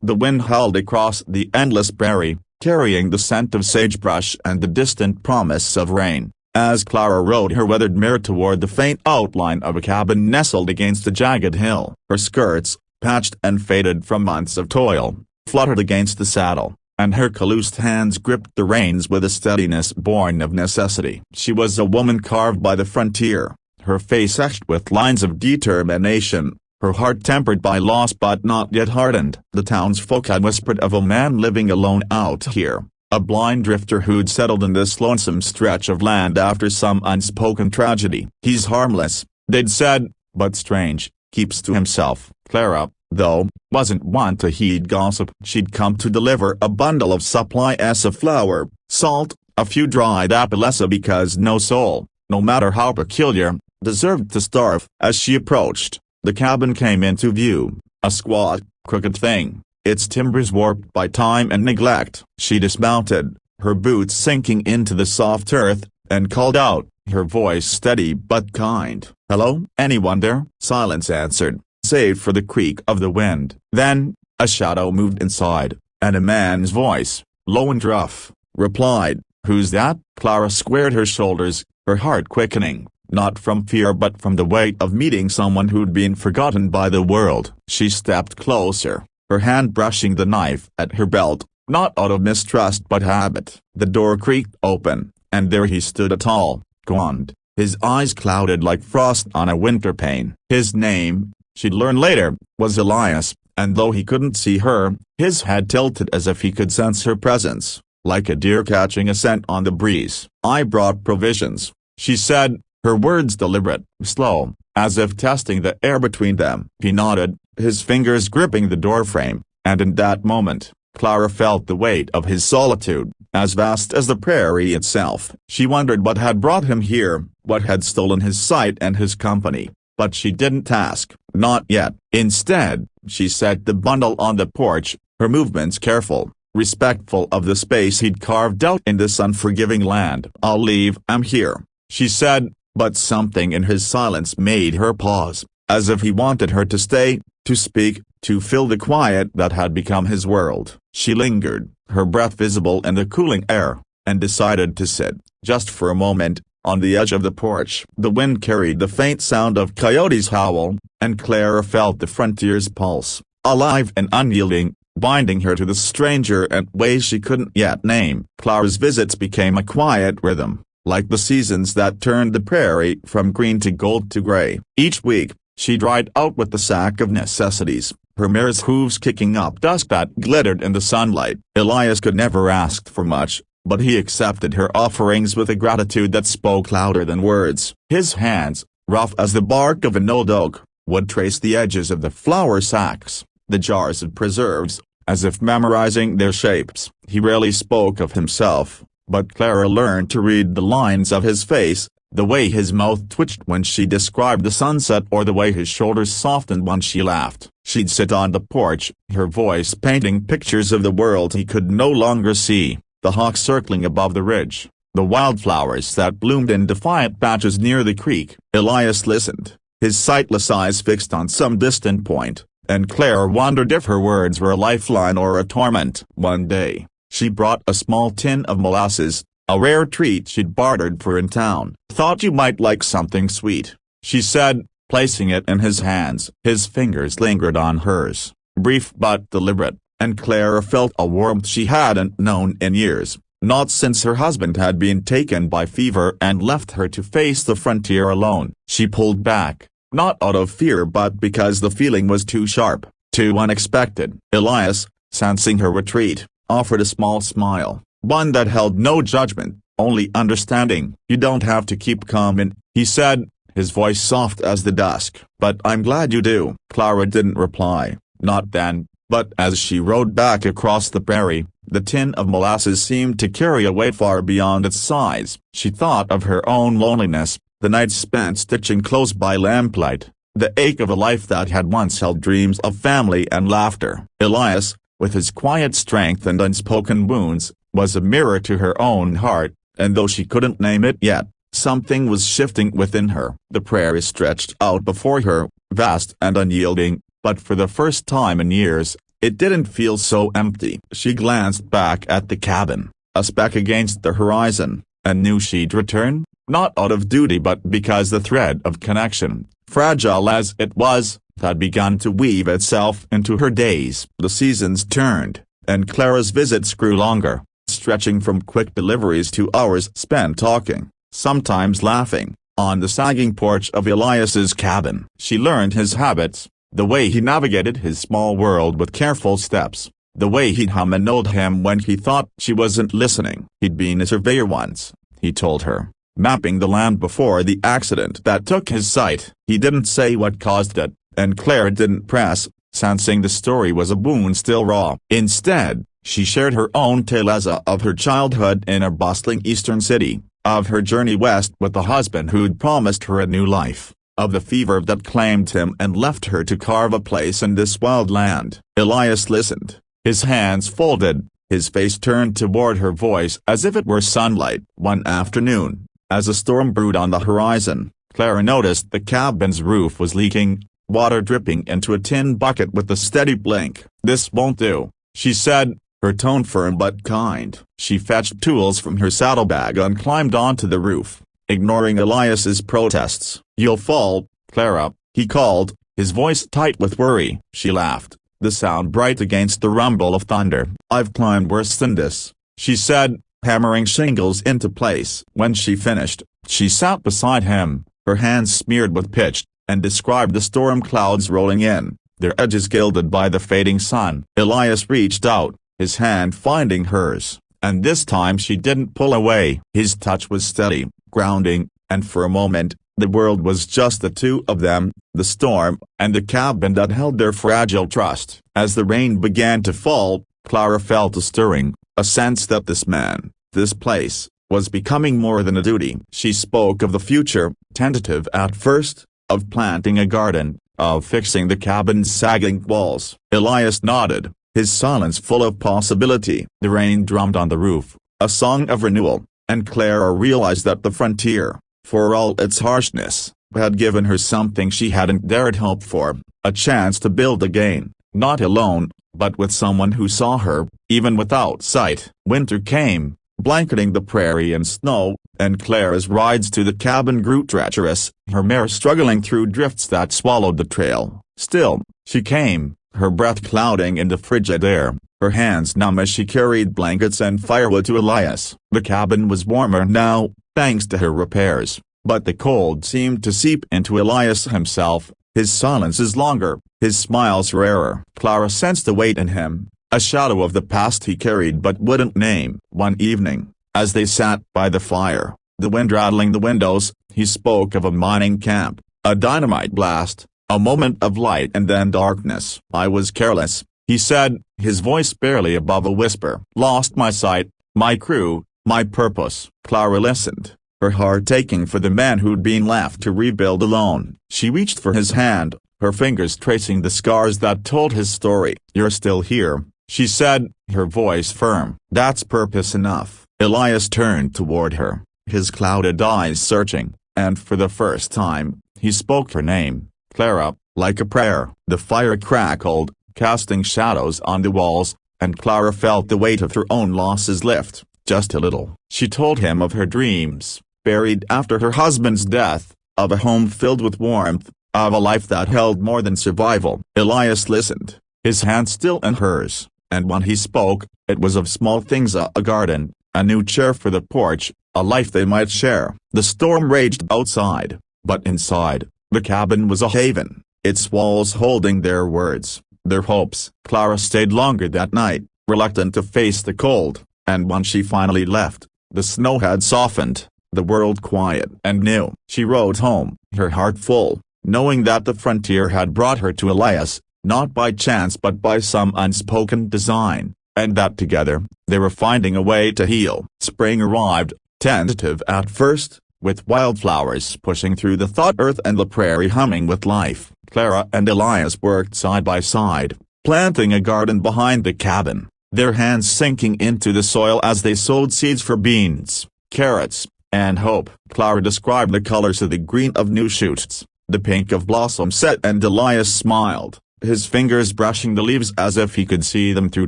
The wind howled across the endless prairie, carrying the scent of sagebrush and the distant promise of rain. As Clara rode her weathered mare toward the faint outline of a cabin nestled against a jagged hill, her skirts, patched and faded from months of toil, fluttered against the saddle, and her calloused hands gripped the reins with a steadiness born of necessity. She was a woman carved by the frontier, her face etched with lines of determination, her heart tempered by loss but not yet hardened. The townsfolk had whispered of a man living alone out here, a blind drifter who'd settled in this lonesome stretch of land after some unspoken tragedy. He's harmless, they'd said, but strange, keeps to himself. Clara, though, wasn't one to heed gossip. She'd come to deliver a bundle of supplies of flour, salt, a few dried apples because no soul, no matter how peculiar, deserved to starve. As she approached, the cabin came into view, a squat, crooked thing, its timbers warped by time and neglect. She dismounted, her boots sinking into the soft earth, and called out, her voice steady but kind. "Hello? Anyone there?" Silence answered, save for the creak of the wind. Then, a shadow moved inside, and a man's voice, low and rough, replied, "Who's that?" Clara squared her shoulders, her heart quickening, not from fear but from the weight of meeting someone who'd been forgotten by the world. She stepped closer, her hand brushing the knife at her belt, not out of mistrust but habit. The door creaked open, and there he stood, a tall, gaunt, his eyes clouded like frost on a winter pane. His name, she'd learn later, was Elias, and though he couldn't see her, his head tilted as if he could sense her presence, like a deer catching a scent on the breeze. "I brought provisions," she said, her words deliberate, slow, as if testing the air between them. He nodded, his fingers gripping the doorframe, and in that moment, Clara felt the weight of his solitude, as vast as the prairie itself. She wondered what had brought him here, what had stolen his sight and his company, but she didn't ask, not yet. Instead, she set the bundle on the porch, her movements careful, respectful of the space he'd carved out in this unforgiving land. "I'll leave, I'm here," she said, but something in his silence made her pause, as if he wanted her to stay, to speak, to fill the quiet that had become his world. She lingered, her breath visible in the cooling air, and decided to sit, just for a moment, on the edge of the porch. The wind carried the faint sound of coyotes' howl, and Clara felt the frontier's pulse, alive and unyielding, binding her to the stranger in ways she couldn't yet name. Clara's visits became a quiet rhythm, like the seasons that turned the prairie from green to gold to gray. Each week, she dried out with the sack of necessities, her mare's hooves kicking up dust that glittered in the sunlight. Elias could never ask for much, but he accepted her offerings with a gratitude that spoke louder than words. His hands, rough as the bark of an old oak, would trace the edges of the flour sacks, the jars of preserves, as if memorizing their shapes. He rarely spoke of himself, but Clara learned to read the lines of his face, the way his mouth twitched when she described the sunset or the way his shoulders softened when she laughed. She'd sit on the porch, her voice painting pictures of the world he could no longer see, the hawks circling above the ridge, the wildflowers that bloomed in defiant patches near the creek. Elias listened, his sightless eyes fixed on some distant point, and Claire wondered if her words were a lifeline or a torment. One day, she brought a small tin of molasses, a rare treat she'd bartered for in town. "Thought you might like something sweet," she said, placing it in his hands. His fingers lingered on hers, brief but deliberate, and Clara felt a warmth she hadn't known in years, not since her husband had been taken by fever and left her to face the frontier alone. She pulled back, not out of fear but because the feeling was too sharp, too unexpected. Elias, sensing her retreat, offered a small smile, one that held no judgment, only understanding. "You don't have to keep coming," he said, his voice soft as the dusk. "But I'm glad you do." Clara didn't reply, not then, but as she rode back across the prairie, the tin of molasses seemed to carry a weight far beyond its size. She thought of her own loneliness, the nights spent stitching clothes by lamplight, the ache of a life that had once held dreams of family and laughter. Elias, with his quiet strength and unspoken wounds, was a mirror to her own heart, and though she couldn't name it yet, something was shifting within her. The prairie stretched out before her, vast and unyielding, but for the first time in years, it didn't feel so empty. She glanced back at the cabin, a speck against the horizon, and knew she'd return, not out of duty but because the thread of connection, fragile as it was, had begun to weave itself into her days. The seasons turned, and Clara's visits grew longer, stretching from quick deliveries to hours spent talking, sometimes laughing, on the sagging porch of Elias's cabin. She learned his habits, the way he navigated his small world with careful steps, the way he'd hum and nod him when he thought she wasn't listening. He'd been a surveyor once, he told her, mapping the land before the accident that took his sight. He didn't say what caused it, and Clara didn't press, sensing the story was a wound still raw. Instead, she shared her own tale of her childhood in a bustling eastern city, of her journey west with the husband who'd promised her a new life, of the fever that claimed him and left her to carve a place in this wild land. Elias listened, his hands folded, his face turned toward her voice as if it were sunlight. One afternoon, as a storm brewed on the horizon, Clara noticed the cabin's roof was leaking, water dripping into a tin bucket with a steady blink. "This won't do," she said, her tone firm but kind. She fetched tools from her saddlebag and climbed onto the roof, ignoring Elias's protests. "You'll fall, Clara," he called, his voice tight with worry. She laughed, the sound bright against the rumble of thunder. "I've climbed worse than this," she said, hammering shingles into place. When she finished, she sat beside him, her hands smeared with pitch, and described the storm clouds rolling in, their edges gilded by the fading sun. Elias reached out, his hand finding hers, and this time she didn't pull away. His touch was steady, grounding, and for a moment, the world was just the two of them, the storm, and the cabin that held their fragile trust. As the rain began to fall, Clara felt a stirring, a sense that this man, this place, was becoming more than a duty. She spoke of the future, tentative at first, of planting a garden, of fixing the cabin's sagging walls. Elias nodded, his silence full of possibility. The rain drummed on the roof, a song of renewal, and Clara realized that the frontier, for all its harshness, had given her something she hadn't dared hope for, a chance to build again, not alone, but with someone who saw her, even without sight. Winter came, blanketing the prairie in snow, and Clara's rides to the cabin grew treacherous, her mare struggling through drifts that swallowed the trail. Still, she came, her breath clouding in the frigid air, her hands numb as she carried blankets and firewood to Elias. The cabin was warmer now, thanks to her repairs, but the cold seemed to seep into Elias himself, his silences longer, his smiles rarer. Clara sensed a weight in him, a shadow of the past he carried but wouldn't name. One evening, as they sat by the fire, the wind rattling the windows, he spoke of a mining camp, a dynamite blast, a moment of light and then darkness. "I was careless," he said, his voice barely above a whisper. "Lost my sight, my crew, my purpose." Clara listened, her heart aching for the man who'd been left to rebuild alone. She reached for his hand, her fingers tracing the scars that told his story. "You're still here," she said, her voice firm. "That's purpose enough." Elias turned toward her, his clouded eyes searching, and for the first time, he spoke her name, Clara, like a prayer. The fire crackled, casting shadows on the walls, and Clara felt the weight of her own losses lift, just a little. She told him of her dreams, buried after her husband's death, of a home filled with warmth, of a life that held more than survival. Elias listened, his hand still in hers, and when he spoke, it was of small things: a garden, a new chair for the porch, a life they might share. The storm raged outside, but inside, the cabin was a haven, its walls holding their words, their hopes. Clara stayed longer that night, reluctant to face the cold, and when she finally left, the snow had softened, the world quiet and new. She rode home, her heart full, knowing that the frontier had brought her to Elias, not by chance but by some unspoken design, and that together, they were finding a way to heal. Spring arrived, tentative at first, with wildflowers pushing through the thawed earth and the prairie humming with life. Clara and Elias worked side by side, planting a garden behind the cabin, their hands sinking into the soil as they sowed seeds for beans, carrots, and hope. Clara described the colors of the green of new shoots, the pink of blossom set, and Elias smiled, his fingers brushing the leaves as if he could see them through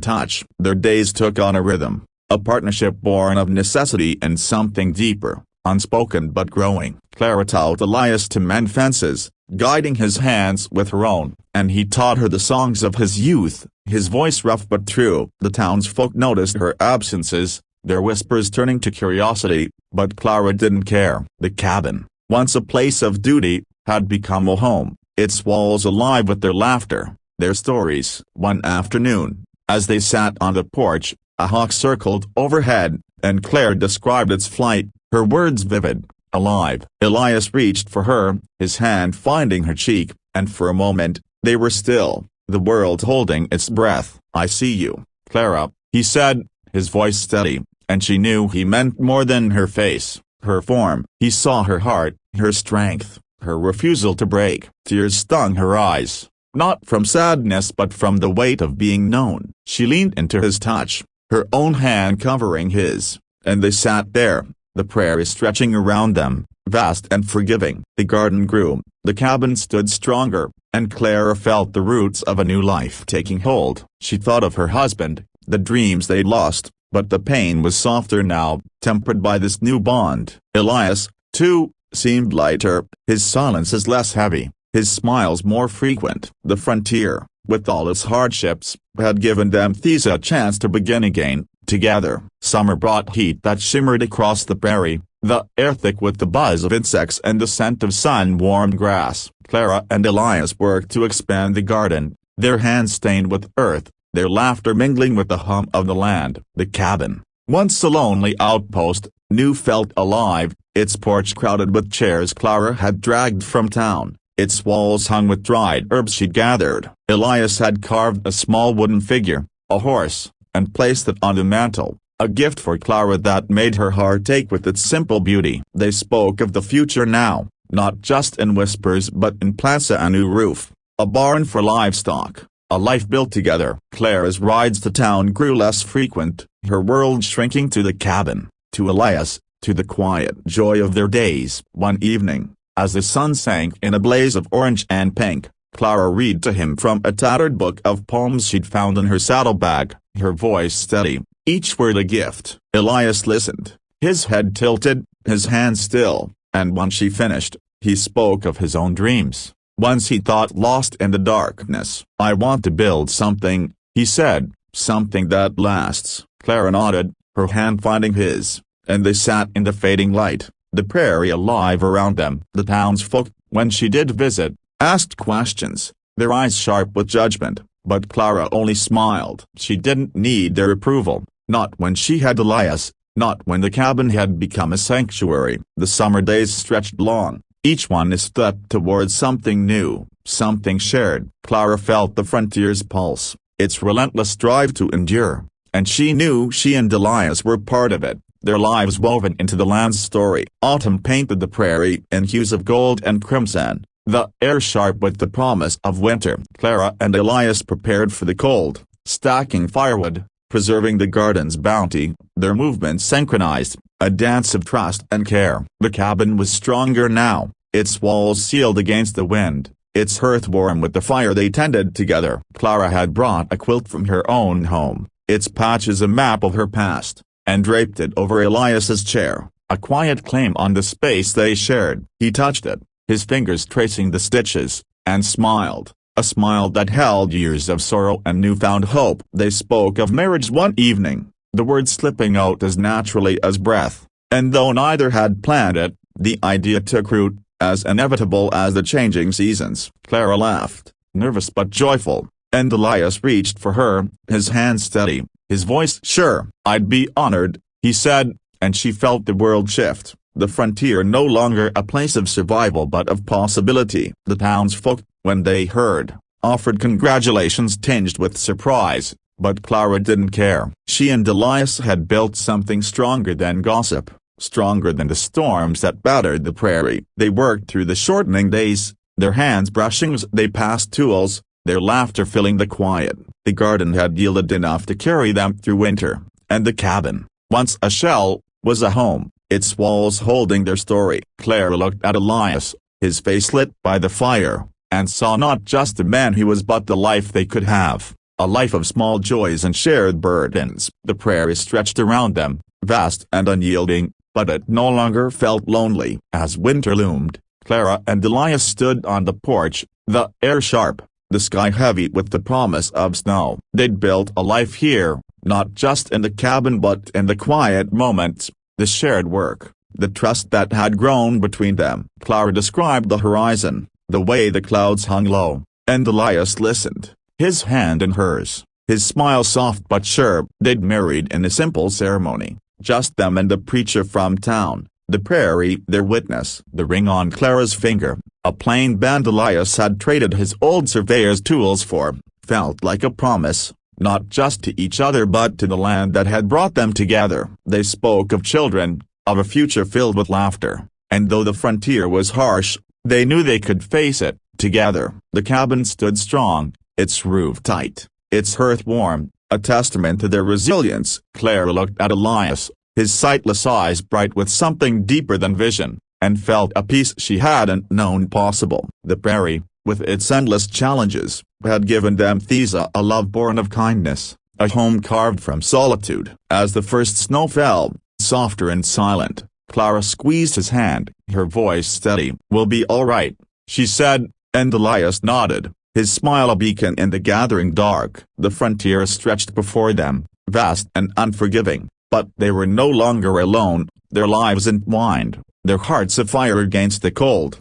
touch. Their days took on a rhythm, a partnership born of necessity and something deeper, unspoken but growing. Clara taught Elias to mend fences, guiding his hands with her own, and he taught her the songs of his youth, his voice rough but true. The townsfolk noticed her absences, their whispers turning to curiosity, but Clara didn't care. The cabin, once a place of duty, had become a home, its walls alive with their laughter, their stories. One afternoon, as they sat on the porch, a hawk circled overhead, and Claire described its flight, her words vivid, alive. Elias reached for her, his hand finding her cheek, and for a moment, they were still, the world holding its breath. "I see you, Clara," he said, his voice steady, and she knew he meant more than her face, her form. He saw her heart, her strength, her refusal to break. Tears stung her eyes, not from sadness but from the weight of being known. She leaned into his touch, her own hand covering his, and they sat there, the prairie stretching around them, vast and forgiving. The garden grew, the cabin stood stronger, and Clara felt the roots of a new life taking hold. She thought of her husband, the dreams they'd lost, but the pain was softer now, tempered by this new bond. Elias, too, seemed lighter, his silences less heavy, his smiles more frequent. The frontier, with all its hardships, had given them these a chance to begin again, together. Summer brought heat that shimmered across the prairie, the air thick with the buzz of insects and the scent of sun-warmed grass. Clara and Elias worked to expand the garden, their hands stained with earth, their laughter mingling with the hum of the land. The cabin, once a lonely outpost, now felt alive, its porch crowded with chairs Clara had dragged from town, its walls hung with dried herbs she'd gathered. Elias had carved a small wooden figure, a horse, and placed it on the mantel, a gift for Clara that made her heart ache with its simple beauty. They spoke of the future now, not just in whispers but in plans: a new roof, a barn for livestock, a life built together. Clara's rides to town grew less frequent, her world shrinking to the cabin, to Elias, to the quiet joy of their days. One evening, as the sun sank in a blaze of orange and pink, Clara read to him from a tattered book of poems she'd found in her saddlebag, her voice steady, each word a gift. Elias listened, his head tilted, his hands still, and when she finished, he spoke of his own dreams, ones he thought lost in the darkness. "I want to build something," he said, "something that lasts." Clara nodded, her hand finding his, and they sat in the fading light, the prairie alive around them. The townsfolk, when she did visit, asked questions, their eyes sharp with judgment, but Clara only smiled. She didn't need their approval, not when she had Elias, not when the cabin had become a sanctuary. The summer days stretched long, each one a step towards something new, something shared. Clara felt the frontier's pulse, its relentless drive to endure, and she knew she and Elias were part of it, their lives woven into the land's story. Autumn painted the prairie in hues of gold and crimson, the air sharp with the promise of winter. Clara and Elias prepared for the cold, stacking firewood, preserving the garden's bounty, their movements synchronized, a dance of trust and care. The cabin was stronger now, its walls sealed against the wind, its hearth warm with the fire they tended together. Clara had brought a quilt from her own home, its patches a map of her past, and draped it over Elias's chair, a quiet claim on the space they shared. He touched it, his fingers tracing the stitches, and smiled, a smile that held years of sorrow and newfound hope. They spoke of marriage one evening, the words slipping out as naturally as breath, and though neither had planned it, the idea took root, as inevitable as the changing seasons. Clara laughed, nervous but joyful, and Elias reached for her, his hand steady, his voice sure. "I'd be honored," he said, and she felt the world shift, the frontier no longer a place of survival but of possibility. The townsfolk, when they heard, offered congratulations tinged with surprise, but Clara didn't care. She and Elias had built something stronger than gossip, stronger than the storms that battered the prairie. They worked through the shortening days, their hands brushing as they passed tools, their laughter filling the quiet. The garden had yielded enough to carry them through winter, and the cabin, once a shell, was a home, its walls holding their story. Clara looked at Elias, his face lit by the fire, and saw not just the man he was but the life they could have, a life of small joys and shared burdens. The prairie stretched around them, vast and unyielding, but it no longer felt lonely. As winter loomed, Clara and Elias stood on the porch, the air sharp, the sky heavy with the promise of snow. They'd built a life here, not just in the cabin but in the quiet moments, the shared work, the trust that had grown between them. Clara described the horizon, the way the clouds hung low, and Elias listened, his hand in hers, his smile soft but sure. They'd married in a simple ceremony, just them and the preacher from town, the prairie their witness. The ring on Clara's finger, a plain band Elias had traded his old surveyor's tools for, felt like a promise, not just to each other but to the land that had brought them together. They spoke of children, of a future filled with laughter, and though the frontier was harsh, they knew they could face it, together. The cabin stood strong, its roof tight, its hearth warm, a testament to their resilience. Clara looked at Elias, his sightless eyes bright with something deeper than vision, and felt a peace she hadn't known possible. The prairie, with its endless challenges, had given them Thesa, a love born of kindness, a home carved from solitude. As the first snow fell, softer and silent, Clara squeezed his hand, her voice steady. "We'll be all right," she said, and Elias nodded, his smile a beacon in the gathering dark. The frontier stretched before them, vast and unforgiving, but they were no longer alone, their lives entwined, their hearts afire against the cold.